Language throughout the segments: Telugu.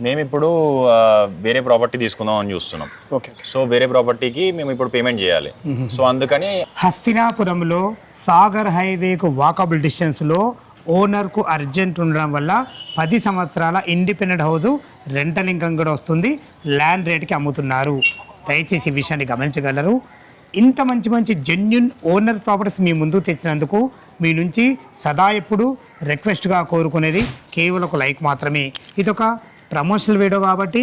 మేము ఇప్పుడు వేరే ప్రాపర్టీ తీసుకుందాం అని చూస్తున్నాం. ఓకే. సో వేరే ప్రాపర్టీకి మేము ఇప్పుడు పేమెంట్ చేయాలి. సో అందుకని హస్తినాపురంలో సాగర్ హైవేకు వాకబుల్ డిస్టెన్స్లో ఓనర్కు అర్జెంట్ ఉండడం వల్ల 10 సంవత్సరాల ఇండిపెండెంట్ హౌస్ రెంటల్ ఇన్కమ్ కూడా వస్తుంది. ల్యాండ్ రేట్కి అమ్ముతున్నారు. దయచేసి ఈ విషయాన్ని గమనించగలరు. ఇంత మంచి మంచి జెన్యున్ ఓనర్ ప్రాపర్టీస్ మీ ముందుకు తెచ్చినందుకు మీ నుంచి సదా ఎప్పుడు రిక్వెస్ట్గా కోరుకునేది కేవలం ఒక లైక్ మాత్రమే. ఇదొక ప్రమోషనల్ వీడియో కాబట్టి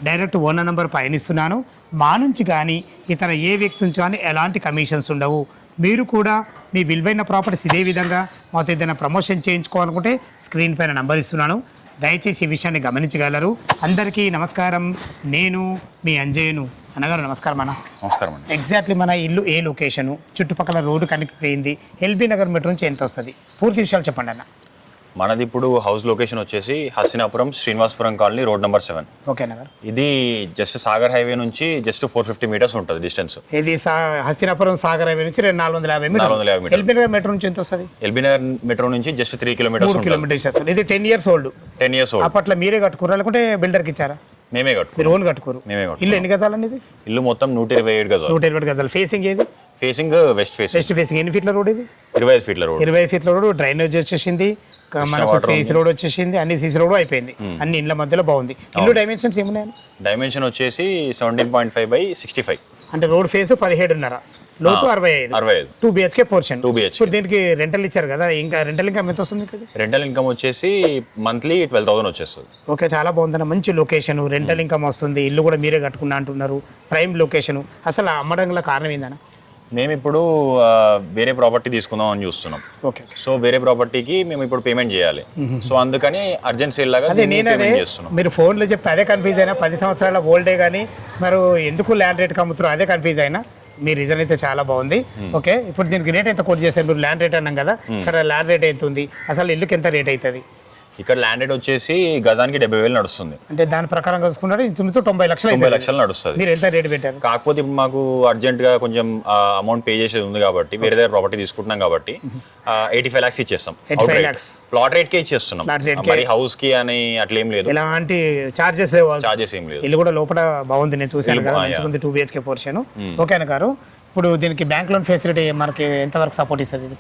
డైరెక్ట్ ఓనర్ నెంబర్ పయనిస్తున్నాను. మా నుంచి కానీ ఇతర ఏ వ్యక్తి నుంచి కానీ ఎలాంటి కమిషన్స్ ఉండవు. మీరు కూడా మీ విలువైన ప్రాపర్టీస్ ఇదే విధంగా మాతో ఏదైనా ప్రమోషన్ చేయించుకోవాలనుకుంటే స్క్రీన్ పైన నంబర్ ఇస్తున్నాను. దయచేసి ఈ విషయాన్ని గమనించగలరు. అందరికీ నమస్కారం. నేను మీ అంజయ్యను. అన్నగారు నమస్కారం అన్న. నమస్కారం అండి. ఎగ్జాక్ట్లీ మన ఇల్లు ఏ లొకేషను, చుట్టుపక్కల రోడ్డు కనెక్ట్ అయింది, ఎల్బీ నగర్ మెట్రో నుంచి ఎంత వస్తుంది, పూర్తి విషయాలు చెప్పండి అన్న. మనది ఇప్పుడు హౌస్ లొకేషన్ వచ్చేసి Hastinapuram Srinivasapuram colony road number 7. Okay Nagar. ఇది జస్ట్ సాగర్ హైవే నుంచి జస్ట్ 450 మీటర్స్ ఉంటుంది డిస్టెన్స్. ఇది హస్తినాపురం సాగర్ హైవే నుంచి 450 మీటర్లు. ఎల్బీ నగర్ మెట్రో నుంచి ఎంత వస్తుంది? ఎల్బీ నగర్ మెట్రో నుంచి జస్ట్ 3 కిలోమీటర్స్. 3 కిలోమీటర్స్ వస్తుంది. ఇది 10 years ఓల్డ్. 10 years old. అప్పట్లో మీరే కట్టుకున్నారు లేకుంటే బిల్డర్కి ఇచ్చారా? మేమే కట్టుకున్నాం. మీరు ఓన్ కట్టుకోరు? మేమే కట్టుకున్నాం. ఇల్లు ఎన్ని గజాలండి ఇది? ఇల్లు మొత్తం 127 గజాలు. 120 గజాలు. ఫేసింగ్ ఏది? Facing west west facing. ఎన్ని ఫీట్ల రోడ్ ఇది? 25 ఫీట్ల రోడ్. 25 ఫీట్ల రోడ్. డ్రైనేజ్ వచ్చేసింది, మనకు సీసీ రోడ్ వచ్చేసింది, అన్ని సీసీ రోడ్ అయిపోయింది, అన్ని ఇండ్ల మధ్యలో బాగుంది. ఇల్లు డైమెన్షన్స్ ఏమున్నాయి? డైమెన్షన్ వచ్చేసి 17.5/65. అంటే రోడ్ ఫేస్ 17.5, లోతు 65. 2 BHK పోర్షన్. 2 BHK. ఇప్పుడు దీనికి రెంటల్ ఇచ్చారు కదా, ఇంకా రెంటల్ ఇన్కమ్ ఎంత వస్తుంది? రెంటల్ ఇన్కమ్ వచ్చేసి మంత్లీ 12,000 వచ్చేస్తుంది. ఓకే, చాలా బాగుందన్న. మంచి లొకేషన్, రెంటల్ ఇన్కమ్ వస్తుంది, ఇల్లు కూడా మీరే కట్టుకున్నా అంటున్నారు, ప్రైమ్ లొకేషన్. అసలు అమ్మడం గల కారణం ఏందన్న? మేము ఇప్పుడు వేరే ప్రాపర్టీ తీసుకుందాం అని చూస్తున్నాం. ఓకే. సో వేరే ప్రాపర్టీకి మేము ఇప్పుడు పేమెంట్ చేయాలి. సో అందుకని అర్జెంట్ సేల్ లాగా చేస్తున్నాం. మీరు ఫోన్లో చెప్తే అదే కన్ఫ్యూజ్ అయినా, 10 సంవత్సరాల ఓల్డే కానీ మరి ఎందుకు ల్యాండ్ రేట్ అమ్ముతారు అదే కన్ఫ్యూజ్ అయినా. మీ రీజన్ అయితే చాలా బాగుంది. ఓకే, ఇప్పుడు దీనికి రేట్ ఎంత కోట్ చేశారు మీరు? ల్యాండ్ రేట్ అన్నాం కదా, ఇక్కడ ల్యాండ్ రేట్ ఎంత ఉంది, అసలు ఇల్లుకి ఎంత రేట్ అవుతుంది? ఇక్కడ ల్యాండ్ రేట్ వచ్చేసి గజానికి 70,000 నడుస్తుంది. అంటే దాని ప్రకారం చూసుకుంటే ఇంచుమించు 90 లక్షలు. 90 లక్షలు నడుస్తుంది. మీరు ఎంత రేట్ పెట్టారు? కాకపోతే ఇప్పుడు మాకు అర్జెంట్ గా కొంచెం అమౌంట్ పే చేసేది ఉంది కాబట్టి వేరే దగ్గర ప్రాపర్టీ తీసుకుంటున్నాం కాబట్టి 85 lakhs ఇచ్చేస్తాం. 85 lakhs ప్లాట్ రేట్ కే ఇచ్చేస్తున్నాం. మరి హౌస్ కి అని అట్లా ఏం లేదు, ఎలాంటి చార్జెస్ లేవు. చార్జెస్ ఏం లేదు. ఇల్లు కూడా లోపల బాగుంది, నేను చూశాను కదా, మంచిగా 2 BHK పోర్షన్. ఓకేనా గారు, ఇప్పుడు దీనికి బ్యాంక్ లోన్ ఫెసిలిటీ మనకి ఎంతవరకు సపోర్ట్ ఇస్తుంది ఇది?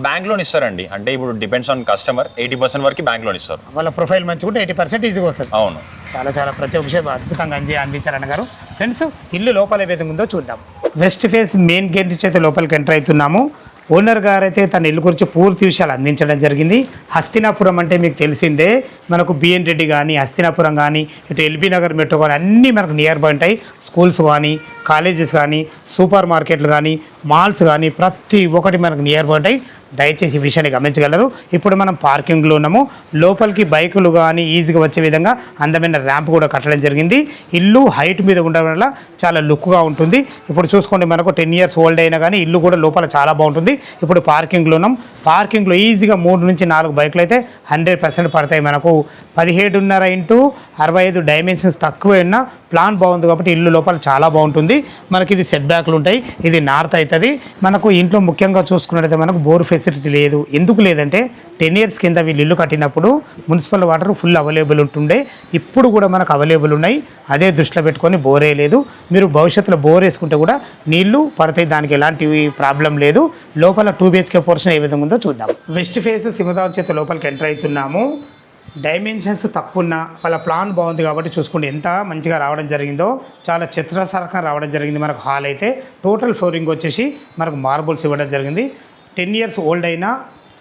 బ్యాంక్ లోన్ ఇస్తారండి. అంటే ఇప్పుడు డిపెండ్స్ ఆన్ కస్టమర్, 80% వరకు బ్యాంక్ లోన్ ఇస్తారు. వాళ్ళ ప్రొఫైల్ మంచిగా 80% ఈజీగా వస్తుంది. అవును, చాలా చాలా ప్రతి ఒక్క విషయం అద్భుతంగా అందించారన్న గారు. ఫ్రెండ్స్, ఇల్లు లోపల ఏ విధంగా ఉందో చూద్దాం. వెస్ట్ ఫేస్ మెయిన్ గేట్ నుంచి అయితే లోపలికి ఎంటర్ అవుతున్నాము. ఓనర్ గారు అయితే తన ఇల్లు గురించి పూర్తి విషయాలు అందించడం జరిగింది. హస్తినాపురం అంటే మీకు తెలిసిందే, మనకు బిఎన్ రెడ్డి కానీ, హస్తినాపురం కానీ, ఇటు ఎల్బీ నగర్ మెట్రో కానీ అన్నీ మనకు నియర్ బై ఉంటాయి. స్కూల్స్ కానీ, కాలేజెస్ కానీ, సూపర్ మార్కెట్లు కానీ, మాల్స్ కానీ ప్రతి ఒక్కటి మనకు నియర్ బై ఉంటాయి. దయచేసి ఈ విషయాన్ని గమనించగలరు. ఇప్పుడు మనం పార్కింగ్లో ఉన్నాము. లోపలికి బైకులు కానీ ఈజీగా వచ్చే విధంగా అందమైన ర్యాంప్ కూడా కట్టడం జరిగింది. ఇల్లు హైట్ మీద ఉండడం వల్ల చాలా లుక్గా ఉంటుంది. ఇప్పుడు చూసుకోండి, మనకు 10 years ఓల్డ్ అయినా కానీ ఇల్లు కూడా లోపల చాలా బాగుంటుంది. ఇప్పుడు పార్కింగ్లో ఉన్నాం. పార్కింగ్లో ఈజీగా 3 నుంచి 4 బైకులు అయితే 100% పడతాయి. మనకు 17.5 x 65 డైమెన్షన్స్ తక్కువ ఉన్న ప్లాన్ బాగుంది కాబట్టి ఇల్లు లోపల చాలా బాగుంటుంది. మనకి ఇది సెట్ బ్యాక్లు ఉంటాయి. ఇది నార్త్ అవుతుంది. మనకు ఇంట్లో ముఖ్యంగా చూసుకున్నట్లయితే మనకు బోర్ ఫెసిలిటీ లేదు. ఎందుకు లేదంటే 10 years కింద వీళ్ళు ఇల్లు కట్టినప్పుడు మున్సిపల్ వాటర్ ఫుల్ అవైలబుల్ ఉంటుండే, ఇప్పుడు కూడా మనకు అవైలబుల్ ఉన్నాయి. అదే దృష్టిలో పెట్టుకొని బోరే లేదు. మీరు భవిష్యత్తులో బోర్ వేసుకుంటే కూడా నీళ్లు పడతాయి, దానికి ఎలాంటి ప్రాబ్లం లేదు. లోపల 2 BHK పోర్షన్ ఏ విధంగా ఉందో చూద్దాం. వెస్ట్ ఫేస్ సింహదావర్ చేత లోపలికి ఎంటర్ అవుతున్నాము. డైమెన్షన్స్ తక్కువ ఉన్న వాళ్ళ ప్లాన్ బాగుంది కాబట్టి చూసుకోండి ఎంత మంచిగా రావడం జరిగిందో. చాలా చిత్రసరకంగా రావడం జరిగింది. మనకు హాల్ అయితే టోటల్ ఫ్లోరింగ్ వచ్చేసి మనకు మార్బుల్స్ ఇవ్వడం జరిగింది. 10 years ఓల్డ్ అయినా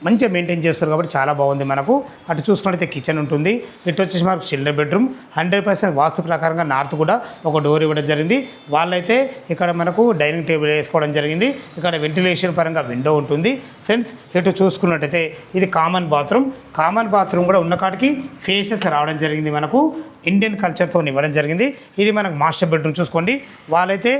మంచిగా మెయింటైన్ చేస్తారు కాబట్టి చాలా బాగుంది. మనకు అటు చూసుకున్నట్లయితే కిచెన్ ఉంటుంది. ఇటు వచ్చేసి మనకు చిల్డ్రన్ బెడ్రూమ్. 100% వాస్తు ప్రకారంగా నార్త్ కూడా ఒక డోర్ ఇవ్వడం జరిగింది. వాళ్ళైతే ఇక్కడ మనకు డైనింగ్ టేబుల్ వేసుకోవడం జరిగింది. ఇక్కడ వెంటిలేషన్ పరంగా విండో ఉంటుంది. ఫ్రెండ్స్, ఇటు చూసుకున్నట్టయితే ఇది కామన్ బాత్రూమ్. కామన్ బాత్రూమ్ కూడా ఉన్న కాడికి ఫేసెస్ రావడం జరిగింది. మనకు ఇండియన్ కల్చర్తో ఇవ్వడం జరిగింది. ఇది మనకు మాస్టర్ బెడ్రూమ్ చూసుకోండి. వాళ్ళైతే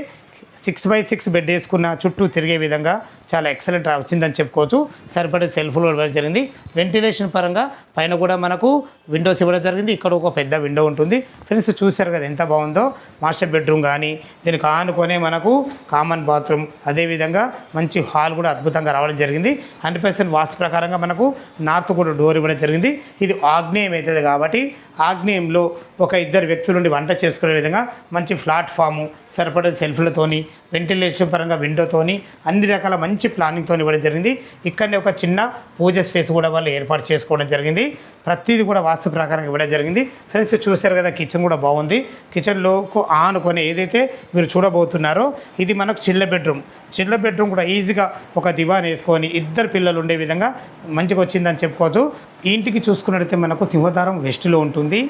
6x6 బెడ్ వేసుకున్న చుట్టూ తిరిగే విధంగా చాలా ఎక్సలెంట్ వచ్చిందని చెప్పుకోవచ్చు. సరిపడే సెల్ఫ్లు ఇవ్వడం జరిగింది. వెంటిలేషన్ పరంగా పైన కూడా మనకు విండోస్ ఇవ్వడం జరిగింది. ఇక్కడ ఒక పెద్ద విండో ఉంటుంది. ఫ్రెండ్స్ చూశారు కదా ఎంత బాగుందో. మాస్టర్ బెడ్రూమ్ కానీ దీనికి ఆనుకొనే మనకు కామన్ బాత్రూమ్, అదేవిధంగా మంచి హాల్ కూడా అద్భుతంగా రావడం జరిగింది. 100% వాస్తు ప్రకారంగా మనకు నార్త్ కూడా డోర్ ఇవ్వడం జరిగింది. ఇది ఆగ్నేయం అవుతుంది కాబట్టి ఆగ్నేయంలో ఒక ఇద్దరు వ్యక్తుల నుండి వంట చేసుకునే విధంగా మంచి ప్లాట్ఫాము, సరిపడే సెల్ఫ్లతోని, వెంటిలేషన్ పరంగా విండోతోని, అన్ని రకాల మంచి ప్లానింగ్తో ఇవ్వడం జరిగింది. ఇక్కడనే ఒక చిన్న పూజ స్పేస్ కూడా వాళ్ళు ఏర్పాటు చేసుకోవడం జరిగింది. ప్రతిదీ కూడా వాస్తు ప్రకారంగా ఇవ్వడం జరిగింది. ఫ్రెండ్స్ చూశారు కదా కిచెన్ కూడా బాగుంది. కిచెన్లోకి ఆనుకొని ఏదైతే మీరు చూడబోతున్నారో ఇది మనకు చిల్ల బెడ్రూమ్ కూడా ఈజీగా ఒక దివాన్ వేసుకొని ఇద్దరు పిల్లలు ఉండే విధంగా మంచిగా వచ్చిందని చెప్పుకోవచ్చు. ఈ ఇంటికి చూసుకున్నట్టయితే మనకు సింహద్వారం వెస్ట్లో ఉంటుంది.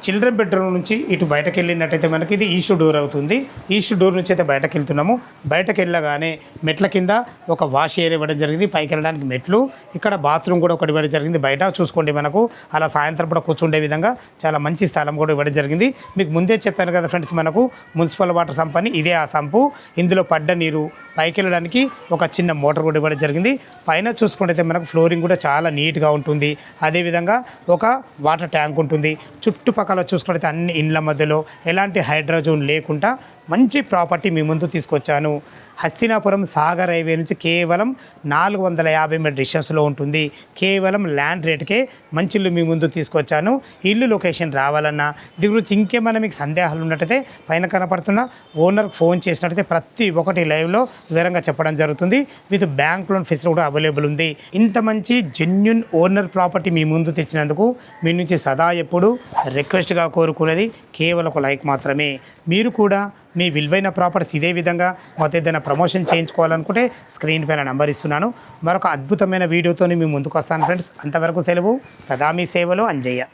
చిల్డ్రన్ బెడ్రూమ్ నుంచి ఇటు బయటకు వెళ్ళినట్టయితే మనకి ఇది ఈస్ట్ డోర్ అవుతుంది. ఈస్ట్ డోర్ నుంచి అయితే బయటకు వెళ్తున్నాము. బయటకు వెళ్ళగానే మెట్ల కింద ఒక వాష్ ఏరియా ఇవ్వడం జరిగింది. పైకి వెళ్ళడానికి మెట్లు, ఇక్కడ బాత్రూమ్ కూడా ఒకటి ఇవ్వడం జరిగింది. బయట చూసుకోండి మనకు అలా సాయంత్రం కూడా కూర్చుండే విధంగా చాలా మంచి స్థలం కూడా ఇవ్వడం జరిగింది. మీకు ముందే చెప్పాను కదా ఫ్రెండ్స్, మనకు మున్సిపల్ వాటర్ సంప్ అని ఇదే ఆ సంపు. ఇందులో పడ్డ నీరు పైకి వెళ్ళడానికి ఒక చిన్న మోటార్ కూడా ఇవ్వడం జరిగింది. పైన చూసుకుంటే మనకు ఫ్లోరింగ్ కూడా చాలా నీట్గా ఉంటుంది. అదేవిధంగా ఒక వాటర్ ట్యాంక్ ఉంటుంది. చుట్టుపక్కల చూసుకుంటే అన్ని ఇండ్ల మధ్యలో ఎలాంటి హైడ్రోజోన్ లేకుండా మంచి ప్రాపర్టీ మీ ముందు తీసుకొచ్చాను. హస్తినాపురం సాగర్ హైవే నుంచి కేవలం 450 మీటర్ డిస్టెన్స్లో ఉంటుంది. కేవలం ల్యాండ్ రేట్కే మంచి ఇల్లు మీ ముందు తీసుకొచ్చాను. ఇల్లు లొకేషన్ రావాలన్నా దీని గురించి ఇంకేమైనా మీకు సందేహాలు ఉన్నట్టయితే పైన కనపడుతున్న ఓనర్కి ఫోన్ చేసినట్టయితే ప్రతి ఒక్కటి లైవ్లో వివరంగా చెప్పడం జరుగుతుంది. విత్ బ్యాంక్ లోన్ ఫెసిలిటీ కూడా అవైలబుల్ ఉంది. ఇంత మంచి జెన్యున్ ఓనర్ ప్రాపర్టీ మీ ముందు తెచ్చినందుకు మీ నుంచి సదా ఎప్పుడు రిక్వెస్ట్గా కోరుకునేది కేవలం ఒక లైక్ మాత్రమే. మీరు కూడా మీ విలువైన ప్రాపర్టీస్ ఇదే విధంగా మొత్తం ఏదైనా ప్రమోషన్ చేయించుకోవాలనుకుంటే స్క్రీన్ పైన నంబర్ ఇస్తున్నాను. మరొక అద్భుతమైన వీడియోతో మీ ముందుకు వస్తాను ఫ్రెండ్స్. అంతవరకు సెలవు. సదా మీ సేవలో అంజయ్య.